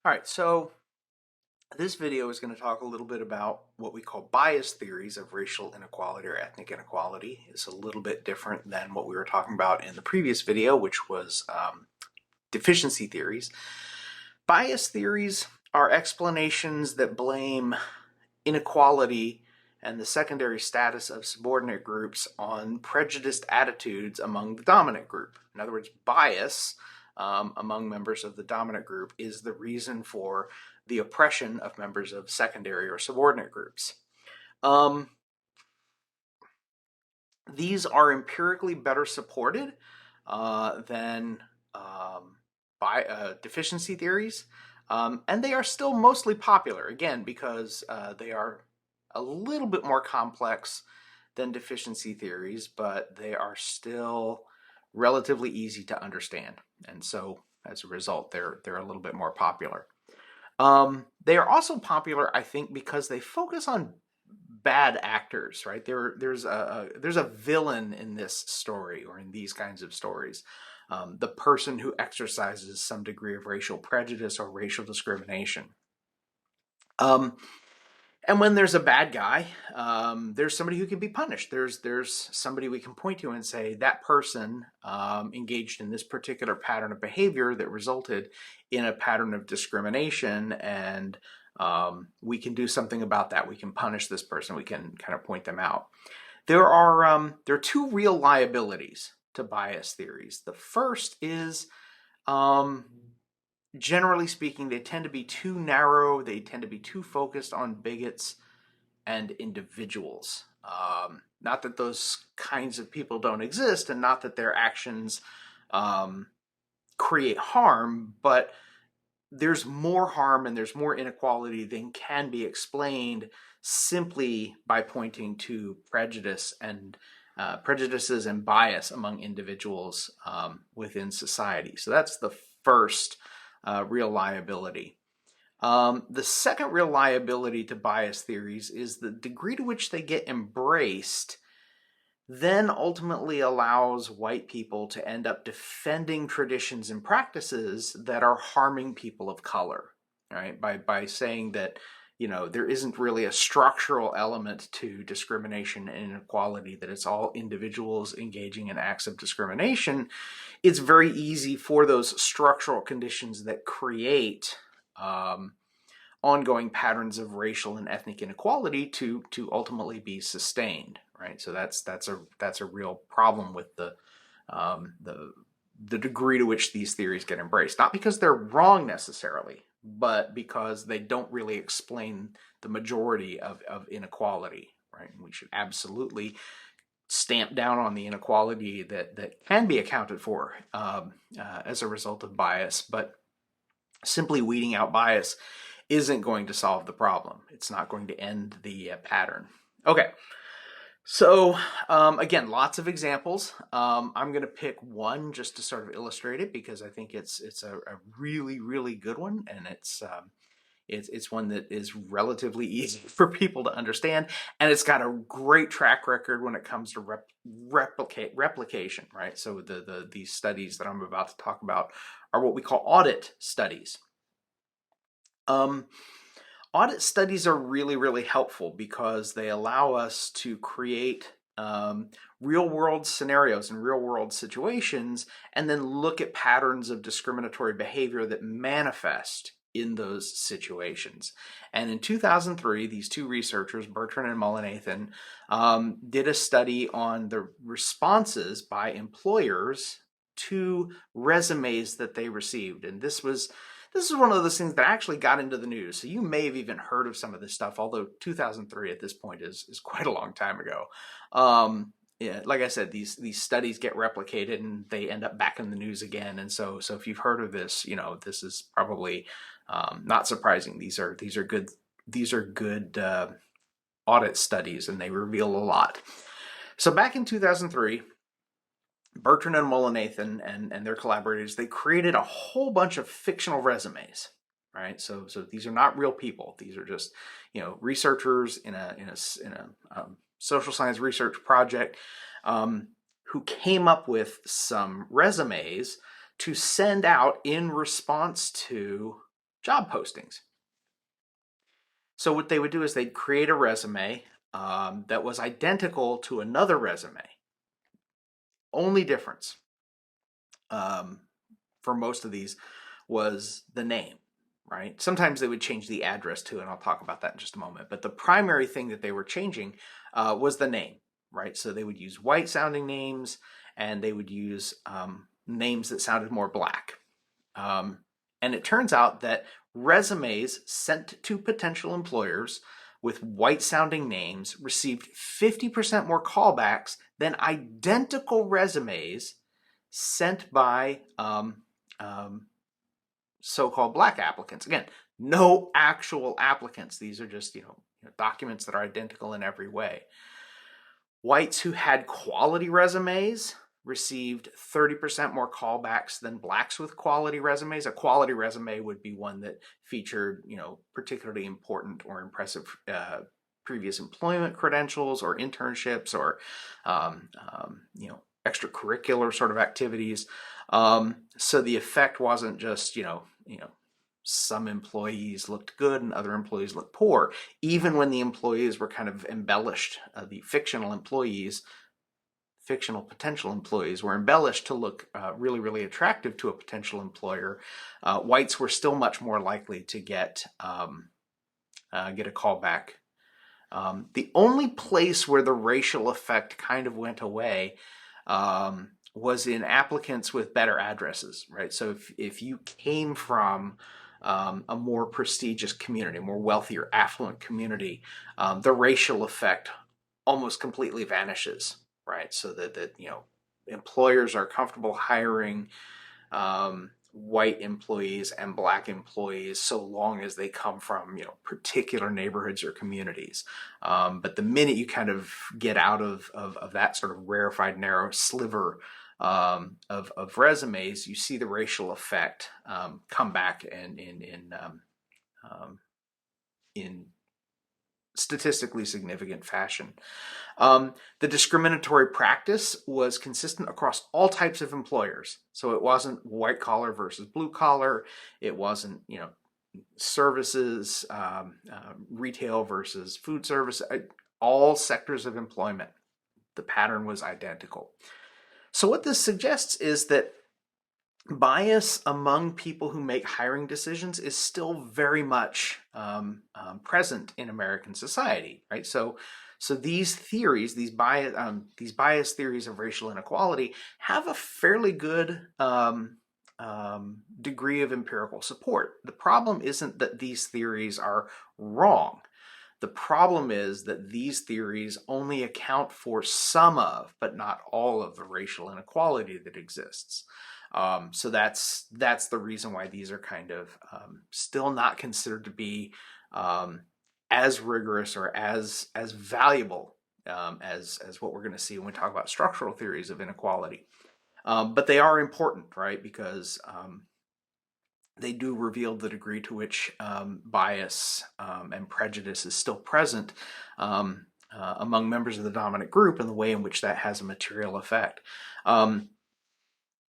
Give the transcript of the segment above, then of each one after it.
All right, so this video is going to talk a little bit about what we call bias theories of racial inequality or ethnic inequality. It's a little bit different than what we were talking about in the previous video, which was deficiency theories. Bias theories are explanations that blame inequality and the secondary status of subordinate groups on prejudiced attitudes among the dominant group. In other words, bias among members of the dominant group is the reason for the oppression of members of secondary or subordinate groups. These are empirically better supported than deficiency theories, and they are still mostly popular, again, because they are a little bit more complex than deficiency theories, but they are still relatively easy to understand. And so as a result, they're a little bit more popular. They are also popular, I think, because they focus on bad actors, right? There's a villain in this story or in these kinds of stories. The person who exercises some degree of racial prejudice or racial discrimination. And when there's a bad guy, there's somebody who can be punished. There's somebody we can point to and say that person engaged in this particular pattern of behavior that resulted in a pattern of discrimination, and we can do something about that. We can punish this person. We can kind of point them out. There are two real liabilities to bias theories. The first is generally speaking, they tend to be too narrow. They tend to be too focused on bigots and individuals. Not that those kinds of people don't exist, and not that their actions create harm, but there's more harm and there's more inequality than can be explained simply by pointing to prejudices and bias among individuals within society. So that's the first real liability. The second real liability to bias theories is the degree to which they get embraced then ultimately allows white people to end up defending traditions and practices that are harming people of color, right? By saying that, there isn't really a structural element to discrimination and inequality, that it's all individuals engaging in acts of discrimination. It's very easy for those structural conditions that create ongoing patterns of racial and ethnic inequality to ultimately be sustained, right? So that's a real problem with the degree to which these theories get embraced. Not because they're wrong necessarily, but because they don't really explain the majority of inequality, right? And we should absolutely stamp down on the inequality that can be accounted for as a result of bias, but simply weeding out bias isn't going to solve the problem. It's not going to end the pattern. Okay, so again, lots of examples. I'm going to pick one just to sort of illustrate it because I think it's a really, really good one, and it's one that is relatively easy for people to understand, and it's got a great track record when it comes to replication, right? So these studies that I'm about to talk about are what we call audit studies. Audit studies are really, really helpful because they allow us to create real-world scenarios and real-world situations and then look at patterns of discriminatory behavior that manifest in those situations. And in 2003, these two researchers, Bertrand and Mullainathan, did a study on the responses by employers to resumes that they received. And this is one of those things that actually got into the news. So you may have even heard of some of this stuff, although 2003 at this point is quite a long time ago. Yeah, like I said, these studies get replicated and they end up back in the news again. And so if you've heard of this, this is probably not surprising. These are good audit studies, and they reveal a lot. So back in 2003, Bertrand and Mullainathan and their collaborators, they created a whole bunch of fictional resumes, right? So these are not real people. These are just, researchers in a social science research project who came up with some resumes to send out in response to job postings. So what they would do is they'd create a resume that was identical to another resume. Only difference for most of these was the name, right? Sometimes they would change the address too, and I'll talk about that in just a moment. But the primary thing that they were changing was the name, right? So they would use white sounding names, and they would use names that sounded more black. And it turns out that resumes sent to potential employers with white sounding names received 50% more callbacks than identical resumes sent by so-called black applicants. Again, no actual applicants. These are just documents that are identical in every way. Whites who had quality resumes received 30% more callbacks than blacks with quality resumes. A quality resume would be one that featured, particularly important or impressive previous employment credentials or internships or, extracurricular sort of activities. So the effect wasn't just, some employees looked good and other employees looked poor. Even when the employees were kind of embellished, the fictional potential employees were embellished to look really, really attractive to a potential employer, whites were still much more likely to get a call back. The only place where the racial effect kind of went away was in applicants with better addresses, right? So if you came from a more prestigious community, a more wealthy or affluent community, the racial effect almost completely vanishes, right? So that employers are comfortable hiring white employees and black employees so long as they come from particular neighborhoods or communities. But the minute you kind of get out of that sort of rarefied narrow sliver of resumes, you see the racial effect come back in statistically significant fashion. The discriminatory practice was consistent across all types of employers. So it wasn't white collar versus blue collar. It wasn't, services, retail versus food service, all sectors of employment. The pattern was identical. So what this suggests is that bias among people who make hiring decisions is still very much present in American society, right? So these theories, these bias theories of racial inequality, have a fairly good degree of empirical support. The problem isn't that these theories are wrong. The problem is that these theories only account for some of, but not all of, the racial inequality that exists. So that's the reason why these are kind of still not considered to be as rigorous or as valuable as what we're going to see when we talk about structural theories of inequality. But they are important, right? Because they do reveal the degree to which bias and prejudice is still present among members of the dominant group and the way in which that has a material effect. A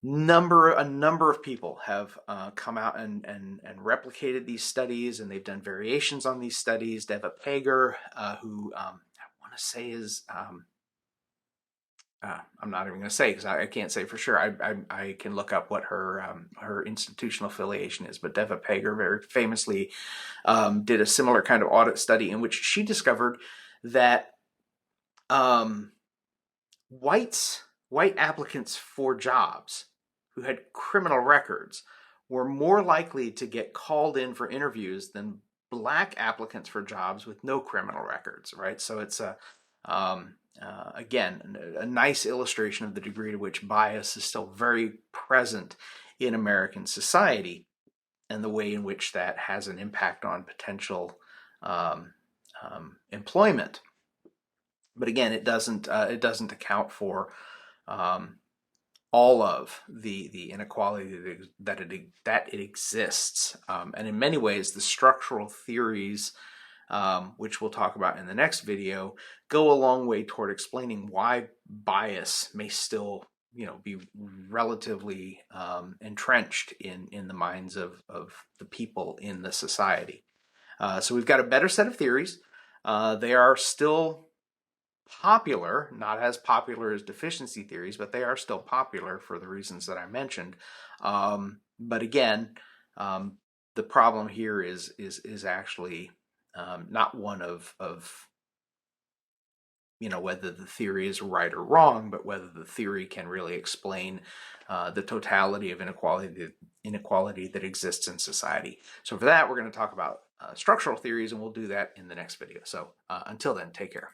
number of people have come out and replicated these studies, and they've done variations on these studies. Deva Pager, who I want to say is I'm not even going to say because I can't say for sure. I can look up what her institutional affiliation is, but Deva Pager very famously did a similar kind of audit study in which she discovered that white applicants for jobs who had criminal records were more likely to get called in for interviews than black applicants for jobs with no criminal records, right? So it's again, a nice illustration of the degree to which bias is still very present in American society and the way in which that has an impact on potential employment. But again, it doesn't account for all of the inequality that it exists. And in many ways, the structural theories, which we'll talk about in the next video, go a long way toward explaining why bias may still be relatively entrenched in the minds of the people in the society. So we've got a better set of theories. They are still popular, not as popular as deficiency theories, but they are still popular for the reasons that I mentioned. But again, the problem here is actually not one of whether the theory is right or wrong, but whether the theory can really explain the totality of inequality that exists in society. So for that, we're going to talk about structural theories, and we'll do that in the next video. So until then, take care.